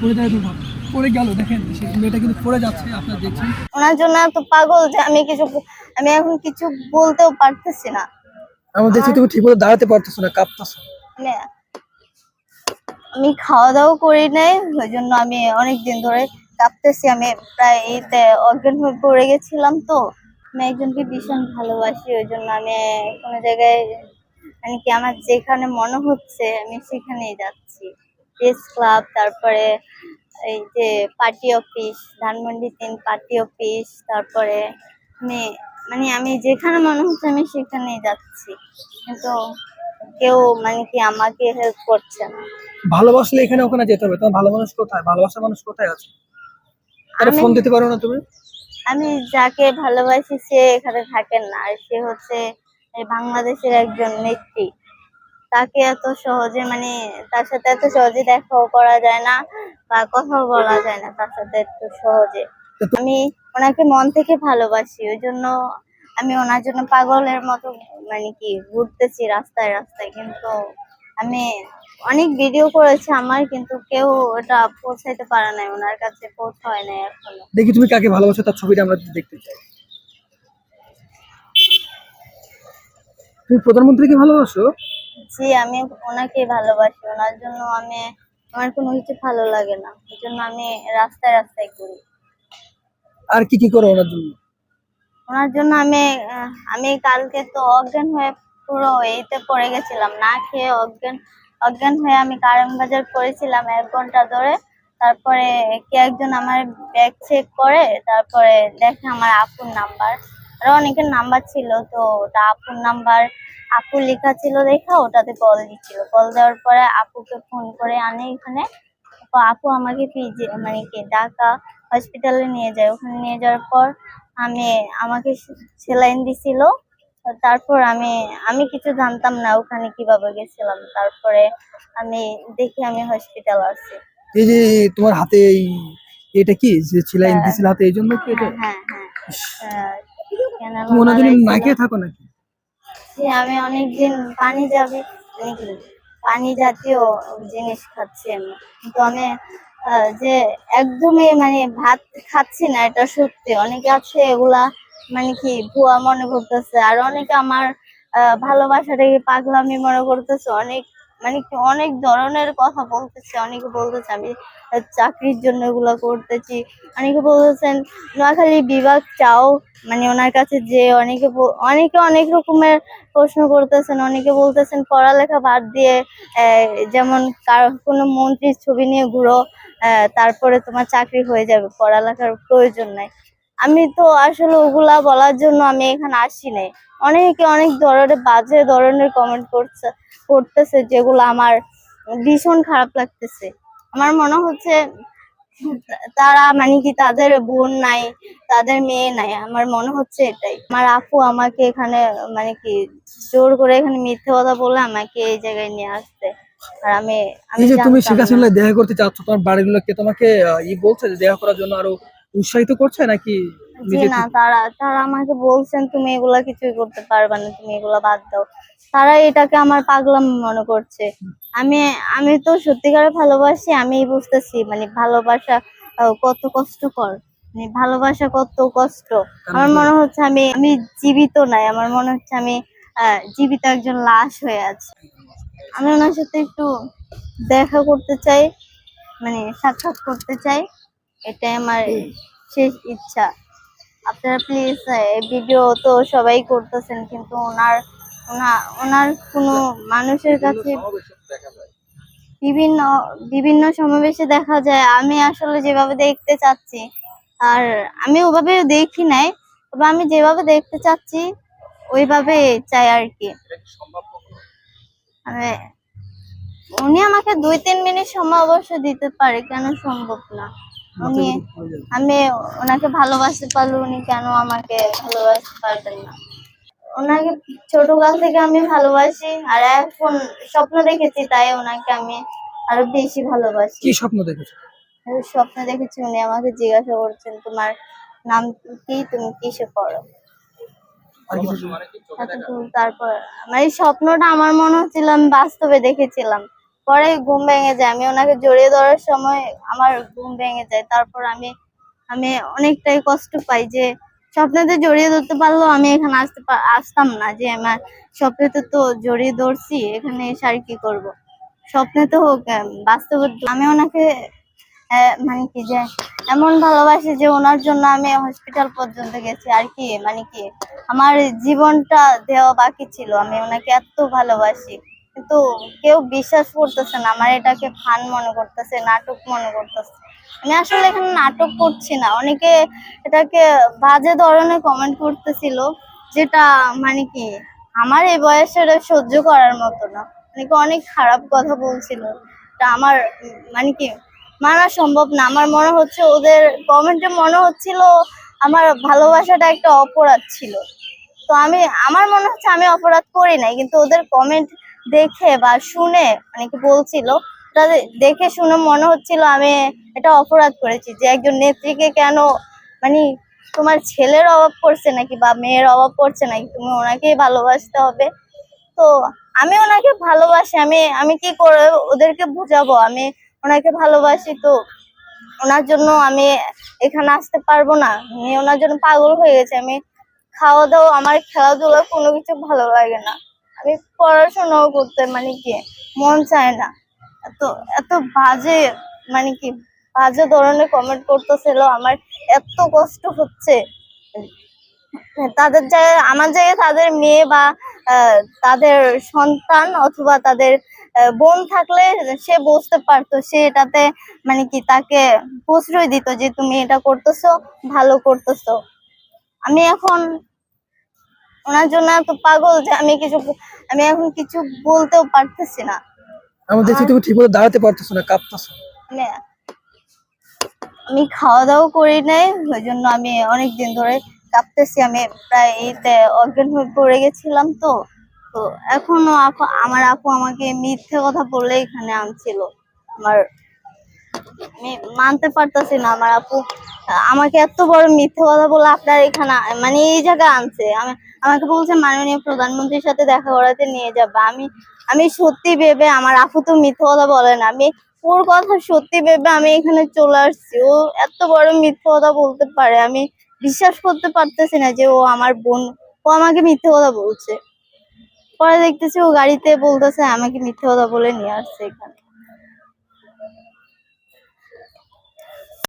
পড়ে যায় তো পড়ে গেল, দেখেন মেয়েটা কিন্তু পড়ে যাচ্ছে, আপনারা দেখছেন। ওনার জন্য এত পাগল যে আমি এখন কিছু বলতেও পারতেছি না। আমরা দেখছি আমার তুমি ঠিক মতো দাঁড়াতে পারতেছো না, কাঁপতেছো। মানে আমি খাওয়া দাওয়া করি নাই, ওই জন্য আমি অনেকদিন ধরে কাঁপতেছি। আমি প্রায় এইতে অজ্ঞান হয়ে পড়ে গেছিলাম। তো আমি একজনকে ভীষণ ভালোবাসি, ওই জন্য আমি কোনো জায়গায় মানে কি আমার যেখানে মনে হচ্ছে আমি সেখানেই যাচ্ছি। প্রেস ক্লাব, তারপরে এই যে party office, Dhanmondi 3 party office, তারপরে আমি মানে আমি যেখানে মনে হচ্ছে আমি সেখানেই যাচ্ছি, কিন্তু কেউ মানে কি আমাকে হেল্প করছে না। ভালোবাসলে এখানে ওখানে যেতে হবে, তোমার ভালো মানুষ কোথায়, ভালোবাসার মানুষ কোথায় আছে? তারা আমি ফোন দিতে পারো না তুমি? আমি যাকে ভালোবাসি সে এখানে থাকেন না, আর সে হচ্ছে এই বাংলাদেশের একজন নেত্রী। তাকে এত সহজে মানে তার সাথে এত সহজে দেখাও করা যায় না বা কথাও বলা যায় না তার সাথে এত সহজে। তো তো- আমি ওনাকে মন থেকে ভালোবাসি, ওই জন্য আমি ওনার জন্য পাগলের মতো মানে কি ঘুরতেছি রাস্তায় রাস্তায়। কিন্তু আমি অনেক ভিডিও করেছি আমার, কিন্তু কেউ ওটা পৌঁছাইতে পারে নাই, ওনার কাছে পৌঁছায় নাই এখনো। দেখি তুমি কাকে ভালোবাসো, তার ছবিটা আমরা দেখতে চাই। তুমি প্রধানমন্ত্রীকে ভালোবাসো? জি, আমি ওনাকে ভালোবাসি। ওনার জন্য আমার কোনো কিছু ভালো লাগে না, এই জন্য আমি রাস্তায় রাস্তায় ঘুরি। আর কি কি করো ওনার জন্য? ওনার জন্য আমি কালকে তো অজ্ঞান হয়ে পুরো এইতে পড়ে গেছিলাম, না খেয়ে অজ্ঞান অজ্ঞান হয়ে আমি কারণ বাজার করেছিলাম 1 ঘন্টা ধরে। তারপরে কে একজন আমার ব্যাগ চেক করে, তারপরে দেখে আমার আপুর নাম্বার, আরো অনেকের নাম্বার ছিল, তো ওটা আপুর নাম্বার, আপু লেখা ছিল দেখা ওটাতে কল দিচ্ছিল। কল দেওয়ার পরে আপুকে ফোন করে আনে এখানে। তো আপু আমাকে পিজি মানে কি ঢাকা হসপিটালে নিয়ে যায়। ওখানে নিয়ে যাওয়ার পর আমি আমাকে সেলাইন দিছিল। তারপর আমি আমি কিছু জানতাম না ওখানে কিভাবে গেছিলাম। তারপরে আমি দেখি আমি হসপিটাল আছি। এই যে তোমার হাতে এটা কি যে সেলাইন হ্যাঁ, দিছিল হাতে, এই জন্য কি এটা? হ্যাঁ, হ্যাঁ, হ্যাঁ। ইস, ক্যানেলা তুমি ওনার জন্য না লাগাইছিল। খেয়ে থাকো নাকি? যে আমি অনেকদিন পানি যাবে নাকি পানি জাতীয় জিনিস খাচ্ছি আমি, কিন্তু আমি যে একদমই মানে ভাত খাচ্ছি না, এটা সত্যি। অনেকে আছে এগুলা মানে কি ভুয়া মনে করতেছে, আর অনেকে আমার ভালোবাসাটাকে পাগলামি মনে করতেছে। অনেক মানে কি অনেক ধরনের কথা বলতেছে। অনেকে বলতেছে আমি চাকরির জন্য এগুলা করতেছি। অনেকে বলতেছেন নোয়াখালী বিভাগ চাও, মানে ওনার কাছে যে অনেকে অনেক রকমের প্রশ্ন করতেছেন। অনেকে বলতেছেন পড়ালেখা বাদ দিয়ে যেমন কোনো মন্ত্রীর ছবি নিয়ে ঘুরো, তারপরে তোমার চাকরি হয়ে যাবে, পড়ালেখার প্রয়োজন নাই। আমি তো আসলে ওগুলা বলার জন্য আমি এখানে আসি নাই। অনেকে অনেক ধরনের বাজে ধরনের কমেন্ট করতেছে, যেগুলো আমার ভীষণ খারাপ লাগতেছে। আমার মনে হচ্ছে তারা মানে কি তাদের বোন নাই, তাদের মেয়ে নাই। আমার মনে হচ্ছে এটাই। আমার আপু আমাকে এখানে মানে কি জোর করে এখানে মিথ্যে কথা বলে আমাকে এই জায়গায় নিয়ে আসতে, আর আমি আমি এই যে তুমি শেখ জানতাম না। হাসিনার দেখা করতে চাচ্ছ, তোমার বাড়ির লোককে তোমাকে বলছে যে দেখা করার জন্য, আরো উৎসাহিত করছে নাকি জি নিজে না, থেকে? তারা তারা আমাকে বলছেন তুমি এগুলা কিছুই করতে পারবে না, তুমি এগুলা বাদ দাও। তারা এটাকে আমার পাগলামি মনে করছে। আমি আমি তো সত্যিকারের ভালোবাসি, আমি বুঝতেছি মানে ভালোবাসা কত কষ্টকর, মানে ভালোবাসা কত কষ্ট। আমার মনে হচ্ছে আমি আমি জীবিত নাই, আমার মনে হচ্ছে আমি জীবিত একজন লাশ হয়ে আছি। আমি ওনার সাথে একটু দেখা করতে চাই, মানে সাক্ষাৎ করতে চাই, এটাই আমার শেষ ইচ্ছা। আপনারা প্লিজ, ভিডিও তো সবাই করতেছেন, কিন্তু ওনার কোনো মানুষের কাছে বিভিন্ন বিভিন্ন সমাবেশে দেখা যায়। আমি আসলে যেভাবে দেখতে চাচ্ছি, আর আমি ওভাবে দেখি নাই, তবে আমি যেভাবে দেখতে চাচ্ছি ওইভাবে চাই আর কি। মানে উনি আমাকে 2-3 মিনিট সময় অবশ্য দিতে পারে, কেন সম্ভব না? মাথা উনি গরম হয়ে যাবে। আমি ওনাকে ভালোবাসতে পারলে উনি কেন আমাকে ভালোবাসতে পারবেন না? ওনাকে ছোটকাল থেকে আমি ভালোবাসি, আর এখন স্বপ্ন দেখেছি, তাই ওনাকে আমি আরো বেশি ভালোবাসি। কি স্বপ্ন দেখেছো? আমি স্বপ্ন দেখেছি উনি আমাকে জিজ্ঞাসা করছেন তোমার নাম কি, তুমি কিসে পড়ো। আর কিছু? তারপর আমার এই স্বপ্নটা আমার মনে হচ্ছিল আমি বাস্তবে দেখেছিলাম। পরে ঘুম ভেঙে যায়, আমি ওনাকে জড়িয়ে ধরার সময় আমার ঘুম ভেঙে যায়। তারপর আমি আমি অনেকটাই কষ্ট পাই যে স্বপ্নেতে জড়িয়ে ধরতে পারলেও আমি এখানে আসতাম না, যে আমার স্বপ্নেতে তো জড়িয়ে ধরছি, এখানে এসে আর কি করবো। স্বপ্নে তো হোক, বাস্তবে আমি ওনাকে মানে কি যে এমন ভালোবাসি যে ওনার জন্য আমি হসপিটাল পর্যন্ত গেছি আর কি, মানে কি আমার জীবনটা দেওয়া বাকি ছিল। আমি ওনাকে এত ভালোবাসি, কিন্তু কেউ বিশ্বাস করতেছে না, আমার এটাকে ফান মনে করতেছে, নাটক মনে করতেছে। আমি আসলে এখানে নাটক করছি না। অনেকে এটাকে বাজে ধরনের কমেন্ট করতেছিল, যেটা মানে কি আমার এই বয়সে এটা সহ্য করার মতো না। অনেকে অনেক খারাপ কথা বলছিল, তা আমার মানে কি মানা সম্ভব না। আমার মনে হচ্ছে ওদের কমেন্টে মনে হচ্ছিল আমার ভালোবাসাটা একটা অপরাধ ছিল। তো আমার মনে হচ্ছে আমি অপরাধ করি নাই, কিন্তু ওদের কমেন্ট দেখে বা শুনে মানে কি বলছিল, তাদের দেখে শুনে মনে হচ্ছিল আমি এটা অপরাধ করেছি, যে একজন নেত্রীকে কেন মানে তোমার ছেলের অভাব পড়ছে নাকি বা মেয়ের অভাব পড়ছে নাকি, তুমি ওনাকেই ভালোবাসতে হবে। তো আমি ওনাকে ভালোবাসি, আমি আমি কি করে ওদেরকে বুঝাবো আমি ওনাকে ভালোবাসি। তো ওনার জন্য আমি এখানে আসতে পারবো না, আমি ওনার জন্য পাগল হয়ে গেছি। আমি খাওয়া দাওয়া, আমার খেলাধুলা কোনো কিছু ভালো লাগে না। আমি পড়াশোনাও করতে মানে কি মন চায় না। এত এত বাজে মানে কি বাজে ধরনের কমেন্ট করতেছিল, আমার এত কষ্ট হচ্ছে। তাদের জায়গায়, আমার জায়গায় তাদের মেয়ে বা তাদের সন্তান অথবা তাদের বোন থাকলে সে বুঝতে পারতো, সে এটাতে মানে কি তাকে প্রশ্রয় দিত যে তুমি এটা করতেছো, ভালো করতেছো। আমি এখন ওনার জন্য এত পাগল যে আমি এখন কিছু বলতেও পারতেছি না। আমি দেখছি আমার তুমি ঠিক মতো দাঁড়াতে পারতেছো না, কাঁপতেছো। মানে আমি খাওয়া দাওয়া করি নাই, ওই জন্য আমি অনেক দিন ধরে কাঁপতেছি। আমি প্রায় এইতে অজ্ঞান হয়ে পড়ে গেছিলাম। তো তো এখনো আমার আপু আমাকে মিথ্যে কথা বলে এখানে আনছিল। আমার আমি মানতে পারতাছি না, আমার আপু আমাকে এত বড় মিথ্যে কথা বলে আপনার এখানে মানে এই জায়গায় আনছে। আমাকে বলছে মাননীয় প্রধানমন্ত্রীর সাথে দেখা করাতে নিয়ে যাবে। আমি সত্যি ভেবে, আমার আপু তো মিথ্যে কথা বলে না, আমি ওর কথা সত্যি ভেবে আমি এখানে চলে আসছি। ও এত বড় মিথ্যে কথা বলতে পারে, আমি বিশ্বাস করতে পারতেছি না যে ও আমার বোন, ও আমাকে মিথ্যে কথা বলছে। পরে দেখতেছি ও গাড়িতে বলতেছে আমাকে মিথ্যে কথা বলে নিয়ে আসছে এখানে।